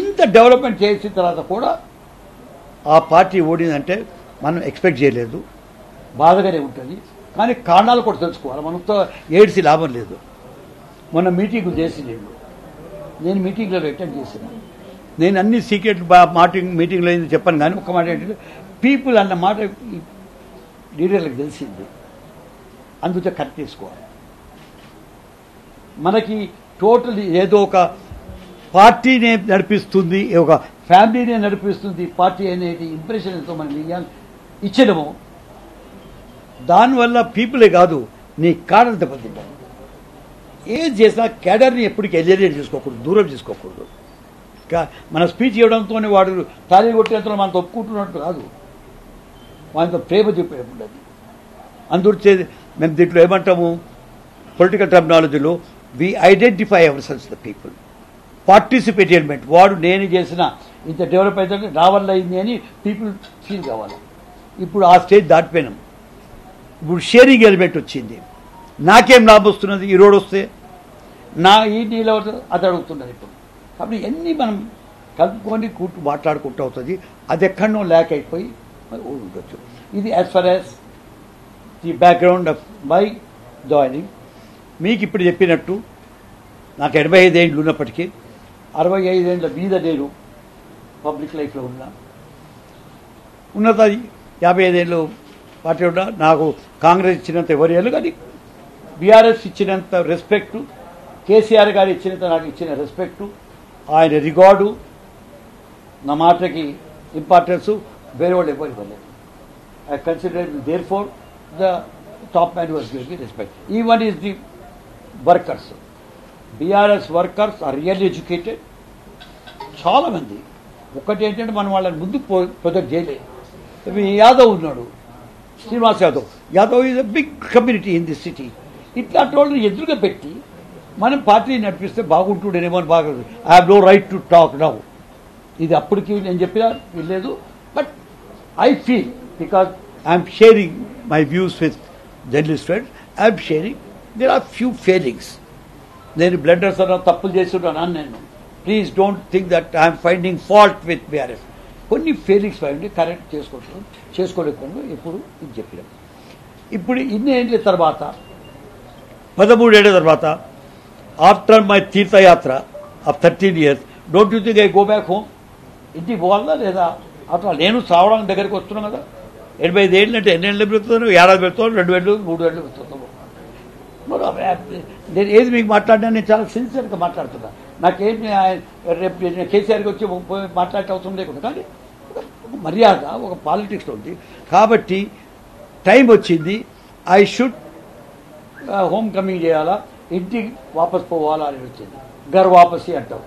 ఇంత డెవలప్మెంట్ చేసిన తర్వాత కూడా ఆ పార్టీ ఓడిందంటే మనం ఎక్స్పెక్ట్ చేయలేదు, బాధగానే ఉంటుంది. కానీ కారణాలు కూడా తెలుసుకోవాలి. మనతో ఏడ్చి లాభం లేదు. మొన్న మీటింగ్ చేసి నేను మీటింగ్లో అటెండ్ చేసిన, నేను అన్ని సీక్రెట్ మీటింగ్లో ఏంది చెప్పాను. కానీ ఒక మాట ఏంటంటే పీపుల్ అన్న మాట లీడర్లకు తెలిసింది, అందుకే కట్ చేసుకోవాలి. మనకి టోటల్ ఏదో ఒక పార్టీనే నడిపిస్తుంది, ఒక ఫ్యామిలీనే నడిపిస్తుంది పార్టీ అనేది ఇంప్రెషన్ ఎంతో మనం ఇచ్చడము. దానివల్ల పీపులే కాదు, నీ కాడర్ దెబ్బతింటాను. ఏం చేసినా క్యాడర్ని ఎప్పటికీ ఎలిమినేట్ చేసుకోకూడదు, దూరం చేసుకోకూడదు. మన స్పీచ్ ఇవ్వడంతోనే వాడు తాళి కొట్టేంతలో మనతో ఒప్పుకుంటున్నట్టు కాదు, వాళ్ళతో ప్రేమ చెప్పేది. అందుకే మేము దీంట్లో ఏమంటాము, పొలిటికల్ టర్మినాలజీలో we identify our cells the people. Participate element, వాడు నేను చేసిన ఇంత డెవలప్ అయితే నా వల్ల అయింది అని పీపుల్ ఫీల్ కావాలి. ఇప్పుడు ఆ స్టేజ్ దాటిపోయినాం. ఇప్పుడు షేరింగ్ ఎలిమెంట్ వచ్చింది. నాకేం లాభం వస్తున్నది ఈ రోడ్ వస్తే, నా ఈ నీళ్ళు అది అడుగుతున్నది ఇప్పుడు. కాబట్టి ఇవన్నీ మనం కలుపుకొని మాట్లాడుకుంటూ అవుతుంది. అది ఎక్కడనో ల్యాక్ అయిపోయి ఉండొచ్చు. ఇది as for as the background of my joining. మీకు ఇప్పుడు చెప్పినట్టు నాకు 85 ఏళ్ళు ఉన్నప్పటికీ 65 ఏళ్ళ మీద నేను పబ్లిక్ లైఫ్లో ఉన్నత 55 ఏళ్ళు పార్టీ ఉన్నా. నాకు కాంగ్రెస్ ఇచ్చినంత ఎవరు ఏళ్ళు, కానీ బీఆర్ఎస్ ఇచ్చినంత రెస్పెక్టు, కేసీఆర్ గారు ఇచ్చినంత నాకు ఇచ్చిన రెస్పెక్టు, ఆయన రికార్డు, నా మాటకి ఇంపార్టెన్సు వేరే వాళ్ళు ఎవరు ఇవ్వలేదు. I consider there for the top man was giving respect. Even is the workers, BRS workers are really educated. చాలామంది ఒకటి ఏంటంటే మనం వాళ్ళని ముందుకు ప్రొజెక్ట్ చేయలేదు. యాదవ్ ఉన్నాడు, Srinivas Yadav is a big community in this city. ఇట్లాంటి వాళ్ళని ఎదురుగా పెట్టి మనం పార్టీని నడిపిస్తే బాగుంటుండేనేమో అని బాగా. I have no right to talk now. ఇది అప్పటికి నేను చెప్పినా లేదు, but I feel because I'm sharing my views with journalist friends, I'm sharing there are few failings. నేను బ్లెండర్స్ అన్న తప్పులు చేస్తున్నాను నేను. Please don't think that I'm finding fault with BRS. కొన్ని ఫెయిలింగ్స్ పైన కరెక్ట్ చేసుకోలేకుండా ఇప్పుడు ఇది చెప్పినాం. ఇప్పుడు ఇన్ని ఏళ్ళ తర్వాత 13 ఏళ్ల తర్వాత ఆఫ్టర్ మై తీర్థయాత్ర of 13 years, don't you think I go back home? ఇంటికి పోవాలా లేదా? అట్లా నేను సావడానికి దగ్గరికి వస్తున్నాను కదా. 85 ఏళ్ళు అంటే ఎన్ని ఏళ్ళు పెరుగుతాను? 7 ఏళ్ళు పెరుగుతాను, 2 ఏళ్ళు 3 ఏళ్ళు పెరుగుతాను. నేను ఏది మీకు మాట్లాడినా నేను చాలా సిన్సియర్గా మాట్లాడుతున్నా. నాకేమి రేపు కేసీఆర్కి వచ్చి మాట్లాడే అవసరం లేకుండా, కానీ ఒక మర్యాద ఒక పాలిటిక్స్లో ఉంది. కాబట్టి టైం వచ్చింది. ఐ షుడ్ హోమ్ కమింగ్ చేయాలా, ఇంటికి వాపస్ పోవాలా అని వచ్చింది. గర్ వాపసి అంటాం.